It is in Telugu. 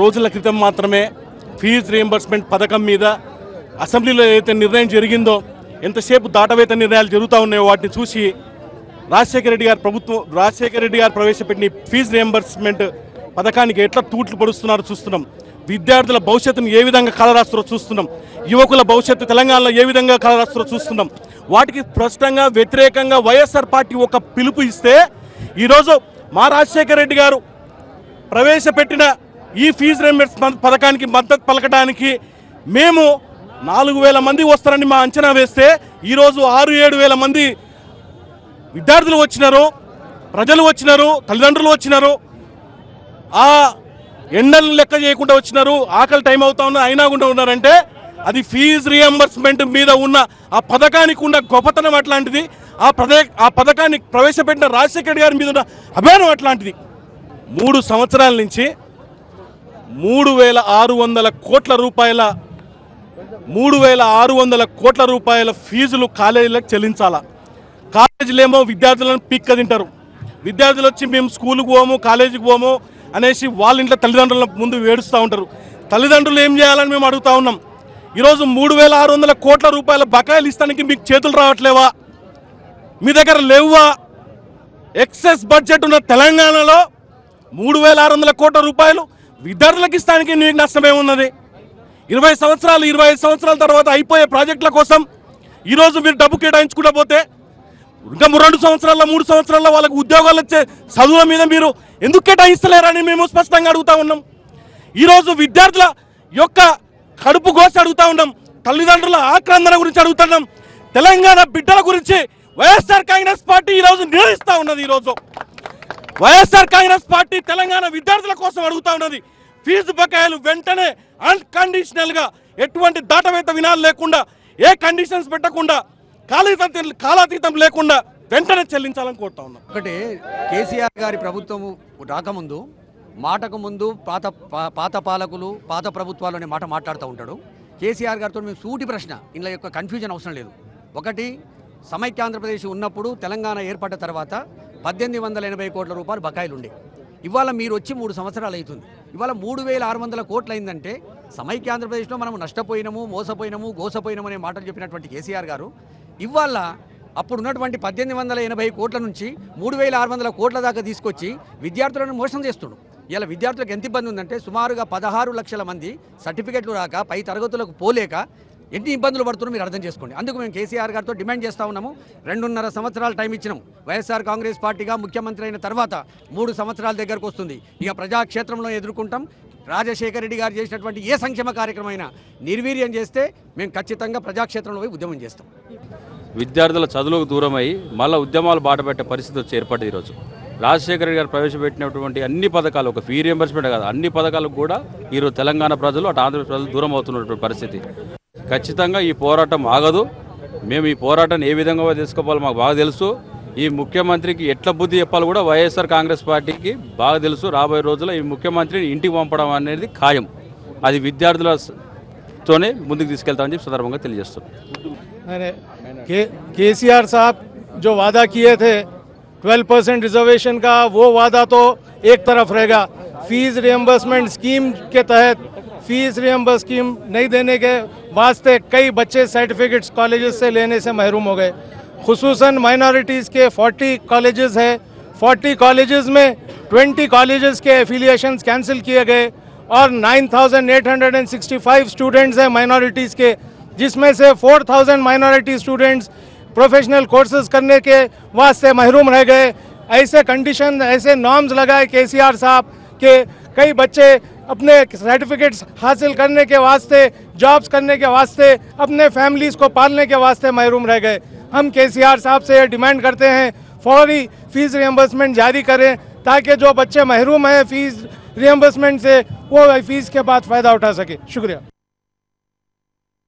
రోజుల క్రితం మాత్రమే ఫీజు రీయింబర్స్మెంట్ పథకం మీద అసెంబ్లీలో ఏదైతే నిర్ణయం జరిగిందో, ఎంతసేపు దాటవేత నిర్ణయాలు జరుగుతూ ఉన్నాయో వాటిని చూసి రాజశేఖర రెడ్డి గారు ప్రవేశపెట్టిన ఫీజు రీయింబర్స్మెంట్ పథకానికి ఎట్లా తూట్లు పడుస్తున్నారో చూస్తున్నాం. విద్యార్థుల భవిష్యత్తును ఏ విధంగా కలరాస్తారో చూస్తున్నాం. యువకుల భవిష్యత్తు తెలంగాణలో ఏ విధంగా కలరాస్తారో చూస్తున్నాం. వాటికి స్పష్టంగా వ్యతిరేకంగా వైఎస్ఆర్ పార్టీ ఒక పిలుపు ఇస్తే, ఈరోజు మా రాజశేఖర రెడ్డి గారు ప్రవేశపెట్టిన ఈ ఫీజు రీయింబర్స్మెంట్ పథకానికి మద్దతు పలకడానికి మేము 4,000 మంది వస్తారని మా అంచనా వేస్తే, ఈరోజు 6-7 మంది విద్యార్థులు వచ్చినారు, ప్రజలు వచ్చినారు, తల్లిదండ్రులు వచ్చినారు. ఆ ఎండలను లెక్క చేయకుండా వచ్చినారు, ఆకలి టైం అవుతా ఉన్నా అయినా కూడా ఉన్నారంటే అది ఫీజు రీయింబర్స్మెంట్ మీద ఉన్న ఆ పథకానికి ఉన్న గొప్పతనం అట్లాంటిది. ఆ పథకాన్ని ప్రవేశపెట్టిన రాజశేఖర గారి మీద ఉన్న అభిమానం అట్లాంటిది. 3 సంవత్సరాల నుంచి 3,600 కోట్ల రూపాయల ఫీజులు కాలేజీలకు చెల్లించాలా. కాలేజీలేమో విద్యార్థులను పిక్క తింటారు. విద్యార్థులు వచ్చి మేము స్కూల్కి పోము, కాలేజీకి పోము అనేసి వాళ్ళ ఇంట్లో తల్లిదండ్రుల ముందు ఏడుస్తూ ఉంటారు. తల్లిదండ్రులు ఏం చేయాలని మేము అడుగుతా ఉన్నాం. ఈరోజు 3,600 కోట్ల రూపాయల బకాయిలు ఇస్తానికి మీకు చేతులు రావట్లేవా? మీ దగ్గర లేవా? ఎక్సెస్ బడ్జెట్ ఉన్న తెలంగాణలో 3,600 కోట్ల రూపాయలు విద్యార్థులకు ఇస్తానికి మీకు నష్టమే ఉన్నది. 25 సంవత్సరాల తర్వాత అయిపోయే ప్రాజెక్టుల కోసం ఈరోజు మీరు డబ్బు కేటాయించుకుంటూ పోతే ఇంకా 2 సంవత్సరాల్లో 3 సంవత్సరాల్లో వాళ్ళకు ఉద్యోగాలు వచ్చే చదువుల మీద మీరు ఎందుకు కేటాయిస్తలేరని మేము స్పష్టంగా అడుగుతా ఉన్నాం. ఈరోజు విద్యార్థుల యొక్క కడుపు కోసి అడుగుతా ఉన్నాం. తల్లిదండ్రుల ఆక్రందన గురించి అడుగుతున్నాం. తెలంగాణ బిడ్డల గురించి వైఎస్ఆర్ కాంగ్రెస్ పార్టీ ఈరోజు నిలదీస్తూ ఉన్నది. ఈరోజు వైఎస్ఆర్ కాంగ్రెస్ పార్టీ తెలంగాణ విద్యార్థుల కోసం అడుగుతా ఉన్నది. ఫీజు బకాయిలు వెంటనే అన్కండిషనల్గా, ఎటువంటి దాటవేత వినాలు లేకుండా, ఏ కండిషన్స్ పెట్టకుండా, కాలాతీతం లేకుండా వెంటనే చెల్లించాలని కోరుతా ఉన్నాం. ఒకటి, కేసీఆర్ గారి ప్రభుత్వం రాకముందు మాటకు ముందు పాత పాలకులు, పాత ప్రభుత్వాలు అనే మాట మాట్లాడుతూ ఉంటాడు. కేసీఆర్ గారితో మేము సూటి ప్రశ్న, ఇందులో యొక్క కన్ఫ్యూజన్ అవసరం లేదు. ఒకటి, సమైక్యాంధ్రప్రదేశ్ ఉన్నప్పుడు తెలంగాణ ఏర్పడ్డ తర్వాత 1,880 కోట్ల రూపాయలు బకాయిలు ఉండే. ఇవాళ మీరు వచ్చి 3 సంవత్సరాలు అవుతుంది. ఇవాళ 3,600 కోట్లు అయిందంటే సమైక్యాంధ్రప్రదేశ్లో మనం నష్టపోయినాము, మోసపోయినాము, గోసపోయినాము అనే మాటలు చెప్పినటువంటి కేసీఆర్ గారు ఇవాళ అప్పుడు ఉన్నటువంటి 1,880 కోట్ల నుంచి 3,600 కోట్ల దాకా తీసుకొచ్చి విద్యార్థులను మోసం చేస్తున్నాడు. ఇలా విద్యార్థులకు ఎంత ఇబ్బంది ఉందంటే, సుమారుగా 16 లక్షల మంది సర్టిఫికెట్లు రాక, పై తరగతులకు పోలేక ఎన్ని ఇబ్బందులు పడుతున్నారో మీరు అర్థం చేసుకోండి. అందుకు మేము కేసీఆర్ గారితో డిమాండ్ చేస్తూ ఉన్నాము. 2.5 సంవత్సరాలు టైం ఇచ్చినాము. వైఎస్ఆర్ కాంగ్రెస్ పార్టీగా ముఖ్యమంత్రి అయిన తర్వాత 3 సంవత్సరాల దగ్గరకు వస్తుంది. ఇక ప్రజాక్షేత్రంలో ఎదుర్కొంటాం. రాజశేఖర రెడ్డి గారు చేసినటువంటి ఏ సంక్షేమ కార్యక్రమమైనా నిర్వీర్యం చేస్తే మేము ఖచ్చితంగా ప్రజాక్షేత్రంలో పోయి ఉద్యమం చేస్తాం. విద్యార్థుల చదువులకు దూరమై మళ్ళీ ఉద్యమాలు బాటపెట్టే పరిస్థితి వచ్చి ఏర్పడింది. ఈరోజు రాజశేఖర రెడ్డి గారు ప్రవేశపెట్టినటువంటి అన్ని పథకాలు, ఒక ఫీ రియంబర్స్మెంట్ కాదు, అన్ని పథకాలకు కూడా ఈరోజు తెలంగాణ ప్రజలు, అటు ఆంధ్రప్రదేశ్ ప్రజలు దూరం అవుతున్నటువంటి పరిస్థితి. ఖచ్చితంగా ఈ పోరాటం ఆగదు. మేము ఈ పోరాటాన్ని ఏ విధంగా తీసుకోవాలో మాకు బాగా తెలుసు. ఈ ముఖ్యమంత్రికి ఎట్లా బుద్ధి చెప్పాలో కూడా వైఎస్ఆర్ కాంగ్రెస్ పార్టీకి బాగా తెలుసు. రాబోయే రోజుల్లో ఈ ముఖ్యమంత్రిని ఇంటికి పంపడం అనేది ఖాయం. అది విద్యార్థులతోనే ముందుకు తీసుకెళ్తామని చెప్పి సందర్భంగా తెలియజేస్తున్నాం. केसीआर साहब जो वादा किए थे 12% रिजर्वेशन का, वो वादा तो एक तरफ रहेगा. फीस रियम्बर्समेंट स्कीम के तहत फीस रियम्बर्स स्कीम नहीं देने के वास्ते कई बच्चे सर्टिफिकेट्स कॉलेजेस से लेने से महरूम हो गए. खुसूसन माइनॉरिटीज़ के 40 कॉलेजेस है. 40 कॉलेजेस में 20 कॉलेजेस के एफिलिएशंस कैंसिल किए गए और 9,865 स्टूडेंट्स हैं माइनॉरिटीज़ के, जिसमें से 4,000 माइनॉरिटी स्टूडेंट्स प्रोफेशनल कोर्सेज करने के वास्ते महरूम रह गए. ऐसे कंडीशन, ऐसे नॉर्म्स लगाए केसीआर साहब के कई बच्चे अपने सर्टिफिकेट्स हासिल करने के वास्ते, जॉब्स करने के वास्ते, अपने फैमिलीज़ को पालने के वास्ते महरूम रह गए. हम केसीआर साहब से ये डिमांड करते हैं फौरी फीस रियम्बर्समेंट जारी करें, ताकि जो बच्चे महरूम हैं फीस रियम्बर्समेंट से वो फीस के बाद फ़ायदा उठा सके. शुक्रिया.